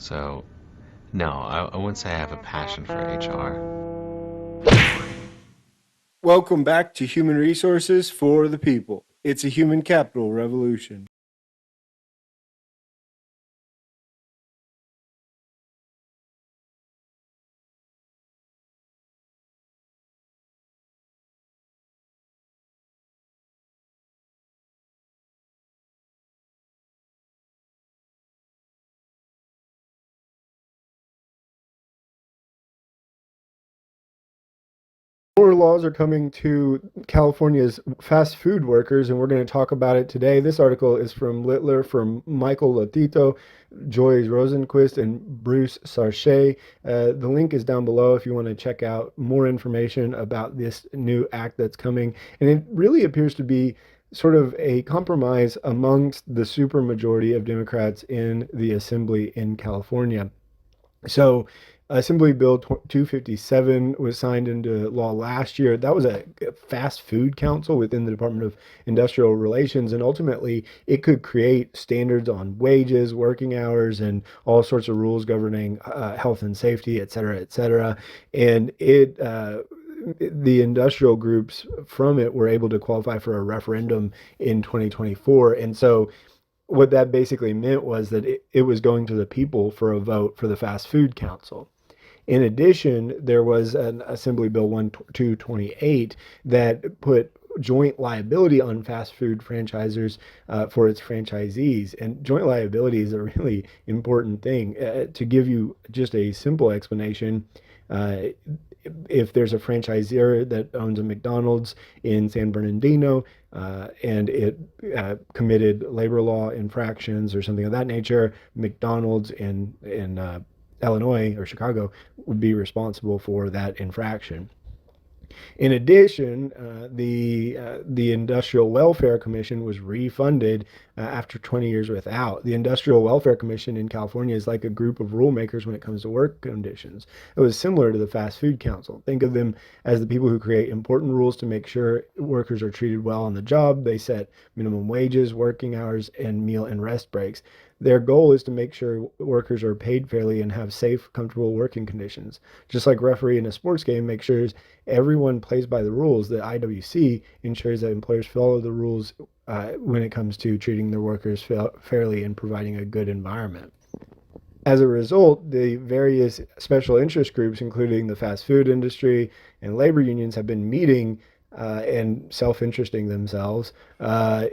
So, no, I wouldn't say I have a passion for HR. Welcome back to Human Resources for the People. It's a human capital revolution. More laws are coming to California's fast food workers, and we're going to talk about it today. This article is from Littler, from Michael Lotito, Joy Rosenquist, and Bruce Sarche. The link is down below if you want to check out more information about this new act that's coming. And it really appears to be sort of a compromise amongst the supermajority of Democrats in the Assembly in California. So, Assembly Bill 257 was signed into law last year. That was a fast food council within the Department of Industrial Relations, and ultimately it could create standards on wages, working hours, and all sorts of rules governing health and safety, et cetera, et cetera. And the industrial groups from it were able to qualify for a referendum in 2024. And so what that basically meant was that it was going to the people for a vote for the Fast Food Council. In addition, there was an Assembly Bill 1228 that put joint liability on fast food franchisors for its franchisees. And joint liability is a really important thing. To give you just a simple explanation, uh, if there's a franchisor that owns a McDonald's in San Bernardino and it committed labor law infractions or something of that nature, McDonald's in Illinois or Chicago would be responsible for that infraction. In addition, the Industrial Welfare Commission was refunded after 20 years without. The Industrial Welfare Commission in California is like a group of rule makers when it comes to work conditions. It was similar to the Fast Food Council. Think of them as the people who create important rules to make sure workers are treated well on the job. They set minimum wages, working hours, and meal and rest breaks. Their goal is to make sure workers are paid fairly and have safe, comfortable working conditions. Just like referee in a sports game makes sure everyone plays by the rules, the IWC ensures that employers follow the rules when it comes to treating their workers fairly and providing a good environment. As a result, the various special interest groups, including the fast food industry and labor unions, have been meeting and self-interesting themselves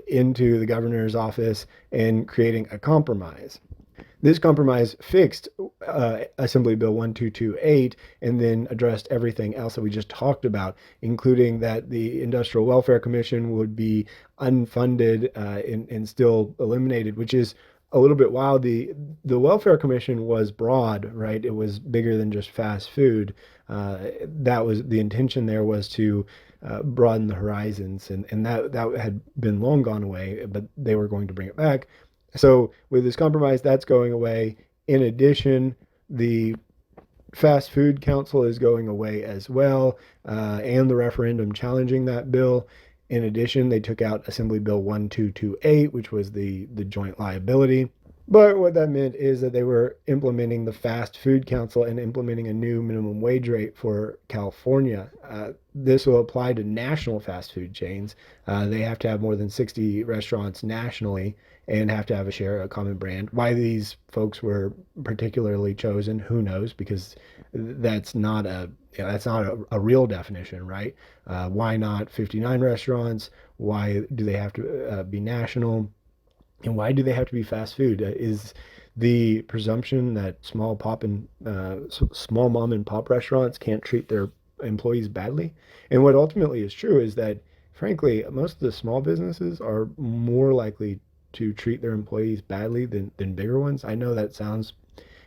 into the governor's office and creating a compromise. This compromise fixed Assembly Bill 1228 and then addressed everything else that we just talked about, including that the Industrial Welfare Commission would be unfunded and still eliminated, which is a little bit wild. The Welfare Commission was broad, right? It was bigger than just fast food. That was the intention. There was to broaden the horizons, and that had been long gone away, but they were going to bring it back. So with this compromise, that's going away. In addition, the Fast Food Council is going away as well, and the referendum challenging that bill. In addition, they took out Assembly Bill 1228, which was the joint liability. But what that meant is that they were implementing the Fast Food Council and implementing a new minimum wage rate for California. This will apply to national fast food chains. They have to have more than 60 restaurants nationally and have to have a share, a common brand. Why these folks were particularly chosen, who knows? Because that's not a real definition, right? Why not 59 restaurants? Why do they have to be national? And why do they have to be fast food? Is the presumption that small mom and pop restaurants can't treat their employees badly? And what ultimately is true is that, frankly, most of the small businesses are more likely to treat their employees badly than bigger ones. I know that sounds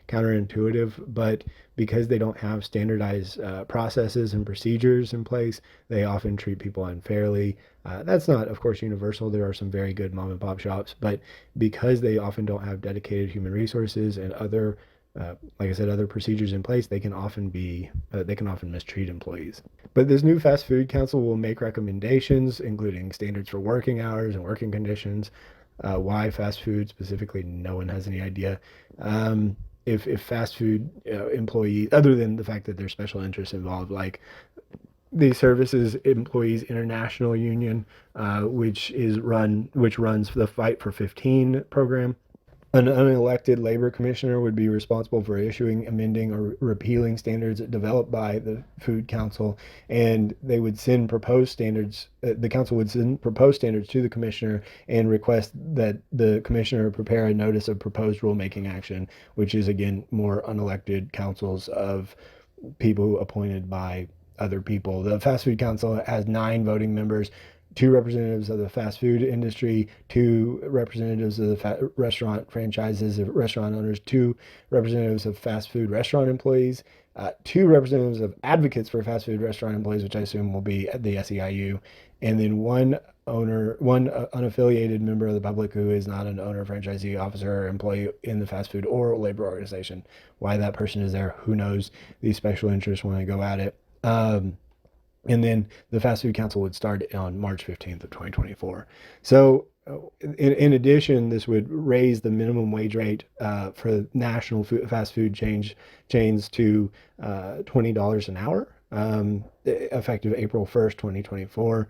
counterintuitive, but because they don't have standardized processes and procedures in place, they often treat people unfairly. That's not, of course, universal. There are some very good mom and pop shops, but because they often don't have dedicated human resources and other, like I said, other procedures in place, they can often mistreat employees. But this new fast food council will make recommendations, including standards for working hours and working conditions. Why fast food specifically, no one has any idea. if fast food employees, other than the fact that there's special interests involved, like the Services Employees International Union, which runs the Fight for 15 program. An unelected labor commissioner would be responsible for issuing, amending, or repealing standards developed by the Food Council, and they would send proposed standards. The council would send proposed standards to the commissioner and request that the commissioner prepare a notice of proposed rulemaking action, which is again more unelected councils of people appointed by other people. The Fast Food Council has 9 voting members, 2 representatives of the fast food industry, 2 representatives of the restaurant franchises, of restaurant owners, 2 representatives of fast food restaurant employees, 2 representatives of advocates for fast food restaurant employees, which I assume will be at the SEIU, and then one unaffiliated member of the public who is not an owner, franchisee, officer, or employee in the fast food or labor organization. Why that person is there, who knows? These special interests want to go at it. And then the Fast Food Council would start on March 15th of 2024. So in addition, this would raise the minimum wage rate for national fast food chains to $20 an hour, effective April 1st, 2024.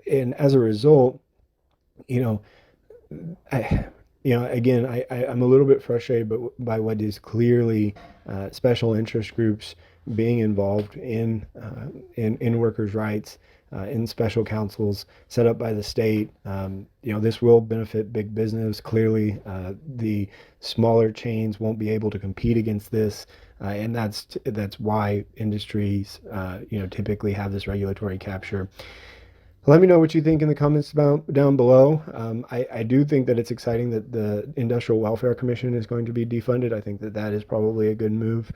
And as a result, you know, I, again, I'm a little bit frustrated by what is clearly special interest groups being involved in workers' rights, in special councils set up by the state. This will benefit big business. Clearly, the smaller chains won't be able to compete against this, and that's why industries, typically have this regulatory capture. Let me know what you think in the comments down below. I do think that it's exciting that the Industrial Welfare Commission is going to be defunded. I think that that is probably a good move.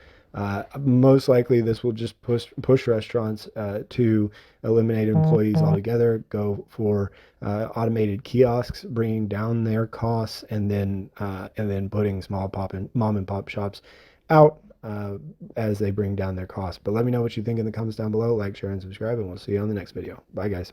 Most likely, this will just push restaurants to eliminate employees altogether, go for automated kiosks, bringing down their costs, and then putting small mom and pop shops out as they bring down their costs. But let me know what you think in the comments down below. Like, share, and subscribe, and we'll see you on the next video. Bye, guys.